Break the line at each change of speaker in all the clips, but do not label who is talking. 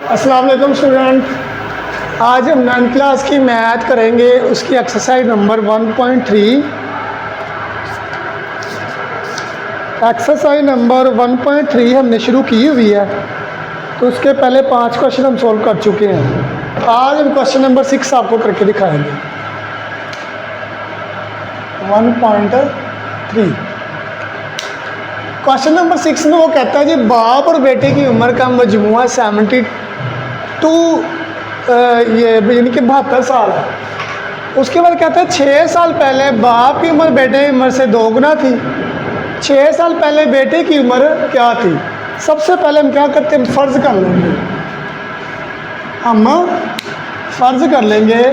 अस्सलाम वालेकुम स्टूडेंट, आज हम 9th क्लास की मैथ करेंगे। उसकी एक्सरसाइज नंबर 1.3। एक्सरसाइज नंबर 1.3 हमने शुरू की हुई है, तो उसके पहले 5 क्वेश्चन हम सोल्व कर चुके हैं। आज हम क्वेश्चन नंबर 6 आपको करके दिखाएंगे। 1.3 क्वेश्चन नंबर 6 में वो कहता है जी बाप और बेटे की उम्र का मजमुआ 72 यानी कि 72 साल है। उसके बाद कहता है 6 साल पहले बाप की उम्र बेटे की उम्र से 2 गुना थी। 6 साल पहले बेटे की उम्र क्या थी? सबसे पहले हम क्या करते हैं, फ़र्ज़ कर लेंगे। हम फ़र्ज़ कर लेंगे,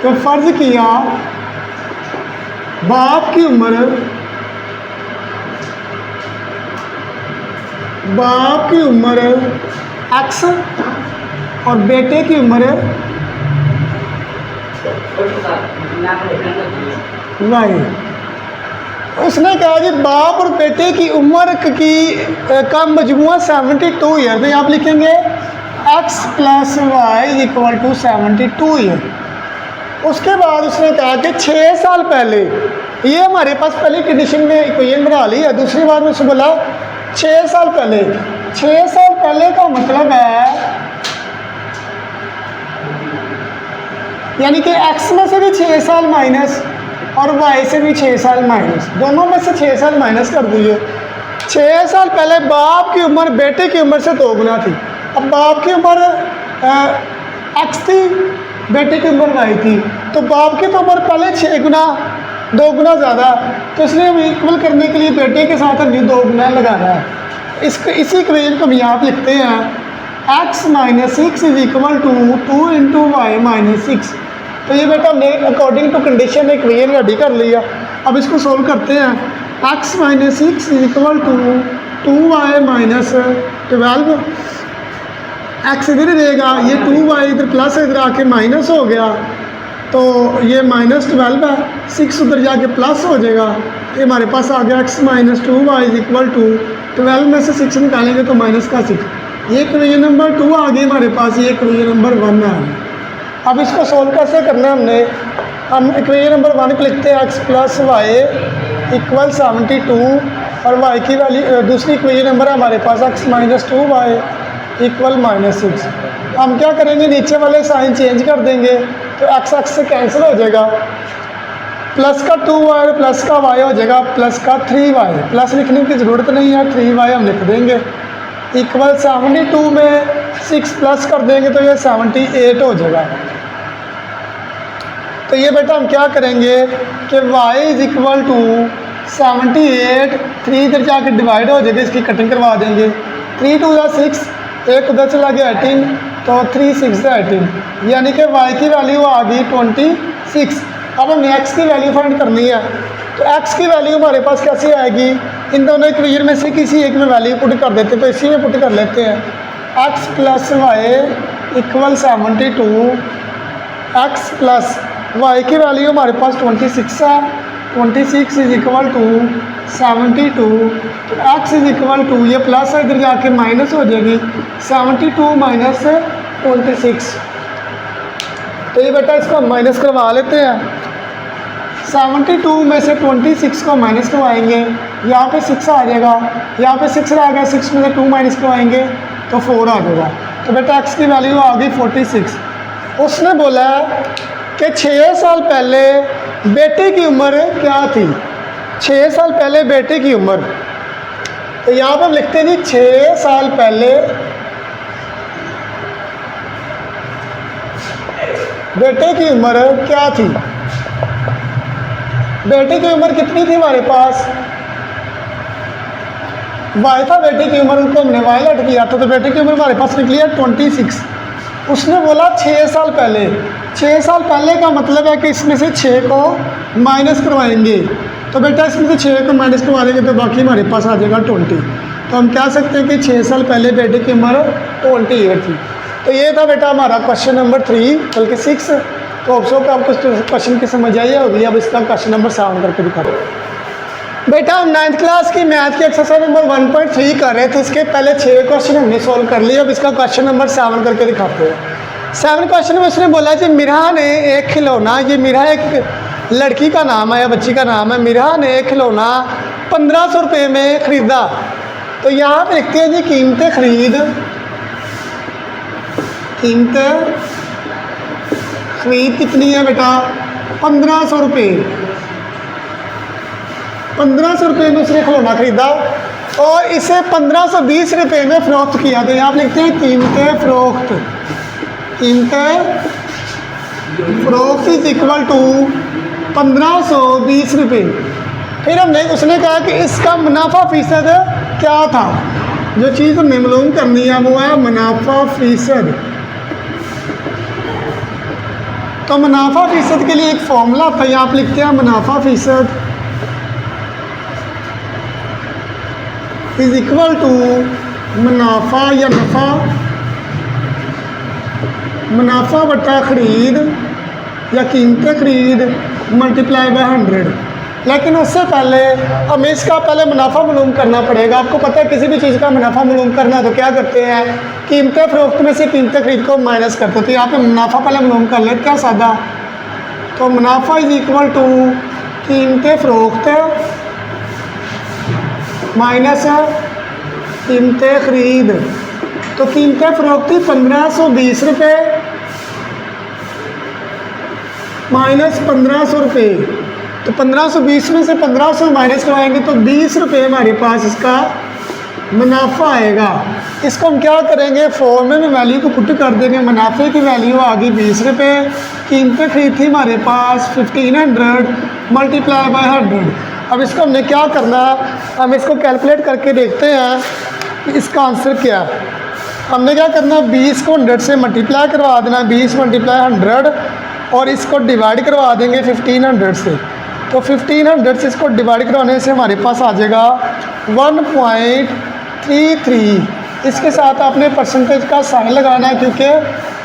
तो फ़र्ज़ किया बाप की उम्र x और बेटे की उम्र y। उसने कहा जी बाप और बेटे की उम्र का मजमुआ 72 ईयर। तो आप लिखेंगे x + y = 72 ईयर। उसके बाद उसने कहा कि 6 साल पहले, ये हमारे पास पहले कंडीशन में इक्वेशन बना ली है। दूसरी बार में उसने बोला 6 साल पहले। 6 साल पहले का मतलब है यानी कि x में से भी 6 साल माइनस और y से भी 6 साल माइनस, दोनों में से 6 साल माइनस कर दीजिए। 6 साल पहले बाप की उम्र बेटे की उम्र से 2 गुना थी। अब बाप की उम्र x थी, बेटे की उम्र y थी, तो बाप की तो उम्र पहले 6 गुना 2 गुना ज़्यादा, तो इसलिए हम इक्वल करने के लिए बेटे के साथ हमने 2 गुना लगाना है। इसी इक्वेशन को हम यहाँ पर लिखते हैं x - 6 = 2 × y - 6। तो ये बेटा हमने according to condition equation ready कर लिया। अब इसको सोल्व करते हैं। x - 6 = 2y - 12। x इधर ही रहेगा, ये 2y इधर प्लस इधर आके माइनस हो गया, तो ये -12 है। 6 उधर जाके प्लस हो जाएगा, ये हमारे पास आ गया x - 2y = 12 में से 6 निकालेंगे तो -6। ये इक्वेशन नंबर 2 आ गई हमारे पास, ये इक्वेशन नंबर 1 है। अब इसको सोल्व कैसे करना है हमने, हम इक्वेशन नंबर 1 को लिखते हैं x + y = 72 और y की वैल्यू, दूसरी इक्वेशन नंबर है हमारे पास x - 2y = -6। हम क्या करेंगे, नीचे वाले साइन चेंज कर देंगे, तो x से कैंसिल हो जाएगा, प्लस का 2y और प्लस का y हो जाएगा, प्लस का 3y। प्लस लिखने की ज़रूरत नहीं है, 3y हम लिख देंगे। इक्वल 72 में 6 प्लस कर देंगे तो ये 78 हो जाएगा। तो ये बेटा हम क्या करेंगे कि y = 78, 3 इधर जाके डिवाइड हो जाएगा, इसकी कटिंग करवा देंगे। 3 × 2 = 6, 1 उधर चला गया 18, तो 3 × 6 = 18, यानी कि y की वैल्यू आ गई 26। अब हमें x की वैल्यू फाइंड करनी है, तो x की वैल्यू हमारे पास कैसे आएगी, इन दोनों इक्वेशन में से किसी एक में वैल्यू पुट कर देते हैं, तो इसी में पुट कर लेते हैं। x + y = 72, x + y की वैल्यू हमारे पास 26 है, 26 = 72, तो x = ये प्लस है इधर जाके माइनस हो जाएगी, 72 - 26। तो ये बेटा इसको हम माइनस करवा लेते हैं। 72 में से 26 को माइनस करवाएंगे, यहाँ पे 6 आ जाएगा, यहाँ पे 6 आ गया, 6 में से 2 माइनस करवाएंगे तो 4 आ जाएगा। तो बेटा x की वैल्यू आ गई 46। उसने बोला कि 6 साल पहले बेटे की उम्र क्या थी? 6 साल पहले बेटे की उम्र, तो यहाँ पर लिखते हैं जी 6 साल पहले बेटे की उम्र क्या थी? बेटे की उम्र कितनी थी हमारे पास? y था बेटे की उम्र, उनको हमने y लट किया था, तो बेटे की उम्र हमारे पास निकली है 26। उसने बोला 6 साल पहले। 6 साल पहले का मतलब है कि इसमें से 6 को माइनस करवाएंगे, तो बेटा इसमें से 6 को माइनस करवा देंगे तो बाकी हमारे पास आ जाएगा 20। तो हम कह सकते हैं कि 6 साल पहले बेटे की उम्र 20 ईयर थी। तो ये था बेटा हमारा क्वेश्चन नंबर 3 बल्कि 6। तो अफसोस आपको क्वेश्चन की समझ आई होगी। अब इसका क्वेश्चन नंबर 7 करके दिखा दो। बेटा हम 9th क्लास की मैथ की एक्सरसाइज नंबर 1.3 कर रहे थे। इसके पहले 6 क्वेश्चन हमने सॉल्व कर लिए। अब इसका क्वेश्चन नंबर 7 करके दिखाते हैं। 7 क्वेश्चन में उसने बोला कि मिरा ने एक खिलौना, ये मिरा एक लड़की का नाम है या बच्ची का नाम है, मिरा ने एक खिलौना 1500 रुपये में ख़रीदा। तो यहाँ पे लिखते हैं जी कीमतें खरीद कितनी है बेटा, 1500 रुपये। 1500 रुपये में उसने खिलौना खरीदा और इसे 1520 रुपये में फ़रोख्त किया। तो यहाँ लिखते हैं कीमतें फ़रोख्त इज इक्वल टू 1520 रुपये। फिर उसने कहा कि इसका मुनाफा फ़ीसद क्या था। जो चीज़ हमने मालूम करनी है वो है मुनाफा फ़ीसद। तो मुनाफा फ़ीसद के लिए एक फॉर्मूला था, यहाँ आप लिखते हैं मुनाफा फ़ीसद इज इक्वल टू मुनाफा या मुनाफा बटा खरीद या कीमतें खरीद मल्टीप्लाई बाय 100। लेकिन उससे पहले हमें इसका पहले मुनाफा मालूम करना पड़ेगा। आपको पता है किसी भी चीज़ का मुनाफा मालूम करना तो क्या करते हैं, कीमतें फ़रोख्त में से कीमतें खरीद को माइनस करते हैं। तो यहाँ पे मुनाफा पहले मालूम कर ले, क्या सादा। तो मुनाफा इज इक्वल टू कीमतें फ़रोख्त माइनस कीमतें खरीद। तो कीमतें फ़रोख्त थी 1520 रुपये माइनस 1500 रुपये। तो 1520 में से 1500 माइनस करवाएंगे तो 20 रुपये हमारे पास इसका मुनाफा आएगा। इसको हम क्या करेंगे, फॉर्मूले में वैल्यू को पुट कर देंगे। मुनाफे की वैल्यू आ गई 20 रुपये, कीमतें खरीद थी हमारे पास 1500 मल्टीप्लाई बाय 100। अब इसको हमने क्या करना, हम इसको कैलकुलेट करके देखते हैं कि इसका आंसर क्या है। हमने क्या करना, 20 को 100 से मल्टीप्लाई करवा देना, 20 मल्टीप्लाई 100 और इसको डिवाइड करवा देंगे 1500 से। तो 1500 से इसको डिवाइड करवाने से हमारे पास आ जाएगा 1.33। इसके साथ आपने परसेंटेज का साइन लगाना है क्योंकि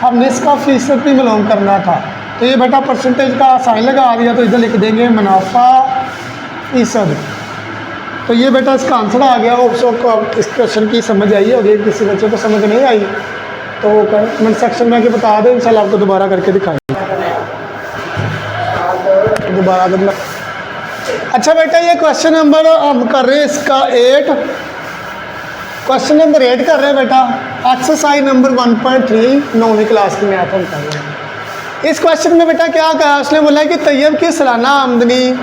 हमने इसका फ़ीसद भी मालूम करना था। तो ये बेटा परसेंटेज का साइन लगा दिया, तो इधर लिख देंगे मुनाफा फ़ीसद। तो ये बेटा इसका आंसर आ गया। होप सो को अब इस क्वेश्चन की समझ आई होगी। किसी बच्चे को समझ नहीं आई तो कमेंट सेक्शन में आके बता दें, इंशाल्लाह आपको दोबारा करके दिखाएंगे। दोबारा करना। अच्छा बेटा ये क्वेश्चन नंबर हम कर रहे हैं इसका 8, क्वेश्चन नंबर 8 कर रहे हैं बेटा। एक्सरसाइज नंबर 1.3 9वीं क्लास की मैथ हम कर रहे हैं। इस क्वेश्चन में बेटा क्या कहा, उसने बोला कि तैयब की सालाना आमदनी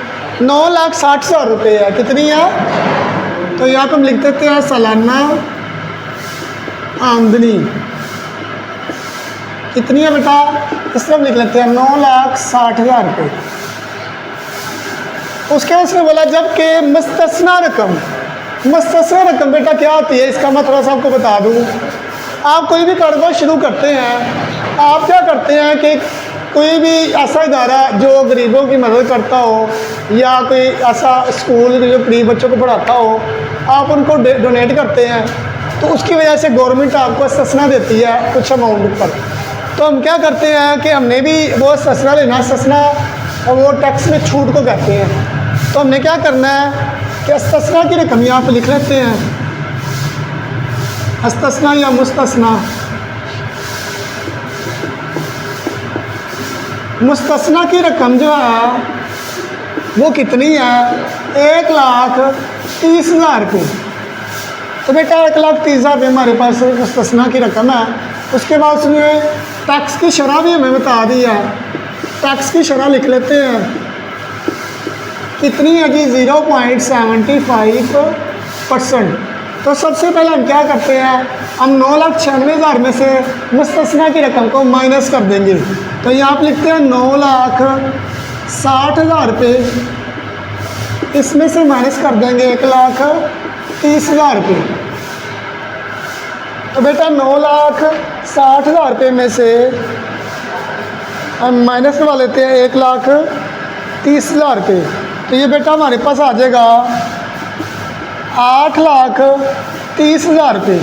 9,60,000 रुपये है। कितनी है, तो यहाँ पर हम लिख देते हैं सालाना आमदनी कितनी है बेटा, इस तरफ लिख लेते हैं 9,60,000 रुपये। उसके बाद उसने बोला जबकि मुस्तस्ना रकम बेटा क्या होती है, इसका मैं थोड़ा सा आपको बता दूँ। आप कोई भी कारोबार शुरू करते हैं, आप क्या करते हैं कि कोई भी ऐसा इदारा जो गरीबों की मदद करता हो या कोई ऐसा स्कूल जो गरीब बच्चों को पढ़ाता हो, आप उनको डोनेट करते हैं। तो उसकी वजह से गवर्नमेंट आपको सस्ना देती है कुछ अमाउंट पर। तो हम क्या करते हैं कि हमने भी वो सस्ना लेना, सस्ना और वो टैक्स में छूट को कहते हैं। तो हमने क्या करना है कि अस्तस्ना की रकम यहाँ पर लिख लेते हैं, अस्तस्ना या मुस्तस्ना। मुस्तस्ना की रकम जो है वो कितनी है, 1,30,000 रुपये। तो बेटा 1,30,000 रुपये हमारे पास मुस्तस्ना की रकम है। उसके बाद उसने टैक्स की शरह भी हमें बता दी है। टैक्स की शरह लिख लेते हैं, कितनी है जी 0.75%। तो सबसे पहले हम क्या करते हैं, हम 9,96,000 में से मुस्तस्ना की रकम को माइनस कर देंगे। तो यहाँ आप लिखते हैं 9,60,000 रुपये, इसमें से माइनस कर देंगे 1,30,000 रुपये। तो बेटा 9,60,000 रुपये में से हम माइनस करवा लेते हैं 1,30,000 रुपये। तो ये बेटा हमारे पास आ जाएगा 8,30,000 रुपये।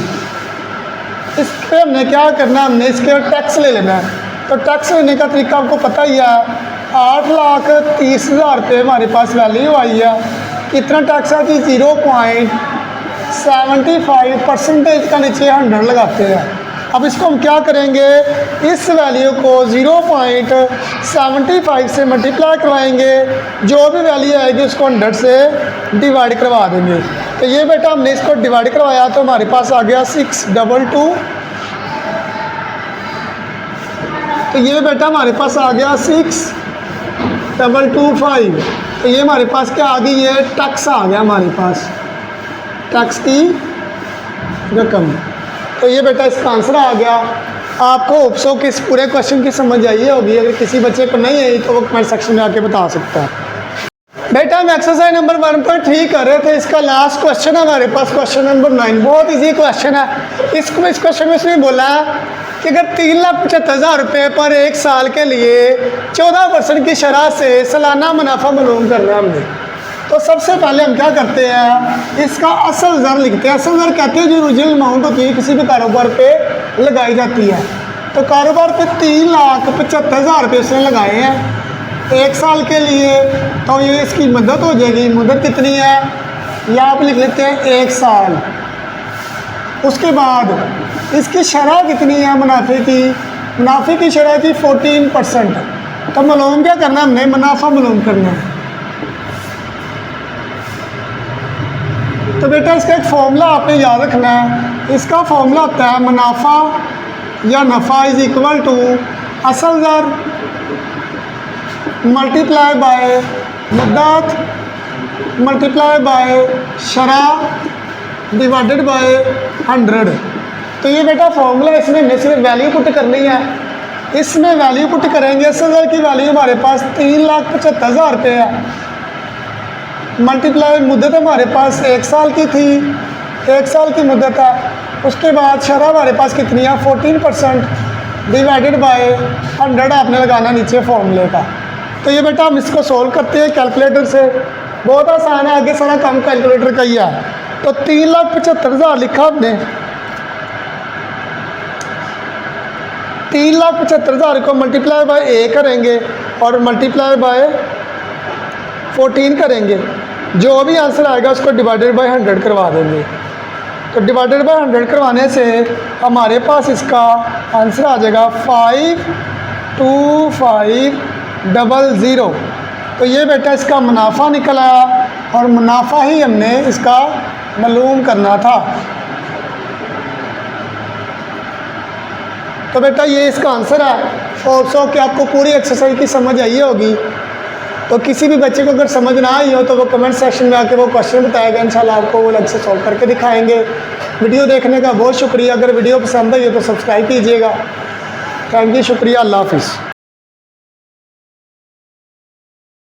इस पर हमने क्या करना, हमने इसके टैक्स ले लेना है। तो टैक्स लेने का तरीका आपको पता ही है। 8,30,000 रुपये हमारे पास वैल्यू आई है। कितना टैक्स है कि 0.75% का नीचे 100 लगाते हैं। अब इसको हम क्या करेंगे, इस वैल्यू को 0.75 से मल्टीप्लाई करवाएंगे, जो भी वैल्यू आएगी उसको 100 से डिवाइड करवा देंगे। तो ये बेटा हमने इसको डिवाइड करवाया तो हमारे पास आ गया 622। तो ये बेटा हमारे पास आ गया 6225। तो ये हमारे पास क्या आ गई, ये टैक्स आ गया हमारे पास, टैक्स की रकम। तो ये बेटा इसका आंसर आ गया। आपको होप्सो कि इस पूरे क्वेश्चन की समझ आई होगी। अगर किसी बच्चे को नहीं आई तो वो कमेंट सेक्शन में आके बता सकता है। बेटा हम एक्सरसाइज नंबर 1 पर ठीक कर रहे थे। इसका लास्ट क्वेश्चन है हमारे पास, क्वेश्चन नंबर 9। बहुत इजी क्वेश्चन है। इस क्वेश्चन में उसने बोला कि अगर 3,75,000 रुपये पर एक साल के लिए 14% की शरह से सालाना मुनाफा मालूम करना है हमने, तो सबसे पहले हम क्या करते हैं, इसका असल ज़र लिखते हैं। असल ज़र कहते हैं जो ओरिजिनल अमाउंट होती है किसी भी कारोबार पे लगाई जाती है। तो कारोबार पे 3,75,000 रुपये उसने लगाए हैं एक साल के लिए, तो ये इसकी मदद हो जाएगी। मदद कितनी है, या आप लिख लेते हैं 1 साल। उसके बाद इसकी शरह कितनी है मुनाफे की, मुनाफे की शरह थी 14%। तो मालूम क्या करना, हमने मुनाफा मालूम करना है। तो बेटा इसका एक फॉर्मूला आपने याद रखना है। इसका फॉर्मूला होता है मुनाफा या नफ़ा इज़ इक्वल टू असल ज़र मल्टीप्लाई बाय मुद्दत मल्टीप्लाई बाय शरह डिवाइडेड बाय 100। तो ये बेटा फॉर्मूला, इसमें हमने सिर्फ वैल्यू पुट करनी है। इसमें वैल्यू पुट करेंगे, असल ज़र की वैल्यू हमारे पास 3,75,000 रुपये है, मल्टीप्लाई मुद्दत हमारे पास 1 साल की थी, 1 साल की मुद्दत है। उसके बाद शरह हमारे पास कितनी है 14% डिवाइडेड बाय 100 आपने लगाना नीचे फॉर्मूले का। तो ये बेटा हम इसको सोल्व करते हैं कैलकुलेटर से। बहुत आसान है, आगे सारा काम कैलकुलेटर का ही है। तो 3,75,000 लिखा हमने, 3,75,000 को मल्टीप्लाई बाय A करेंगे और मल्टीप्लाई बाय 14 करेंगे। जो भी आंसर आएगा उसको डिवाइडेड बाय 100 करवा देंगे। तो डिवाइडेड बाय 100 करवाने से हमारे पास इसका आंसर आ जाएगा 52500। तो ये बेटा इसका मुनाफा निकल आया और मुनाफा ही हमने इसका मालूम करना था। तो बेटा ये इसका आंसर है। और सो कि आपको पूरी एक्सरसाइज की समझ आई होगी। तो किसी भी बच्चे को अगर समझ ना आई हो तो वो कमेंट सेक्शन में आके वो क्वेश्चन बताएगा, इंशाल्लाह आपको वो अलग से सॉल्व करके दिखाएंगे। वीडियो देखने का बहुत शुक्रिया। अगर वीडियो पसंद आई हो तो सब्सक्राइब कीजिएगा। थैंक यू, शुक्रिया, अल्लाह हाफिज़।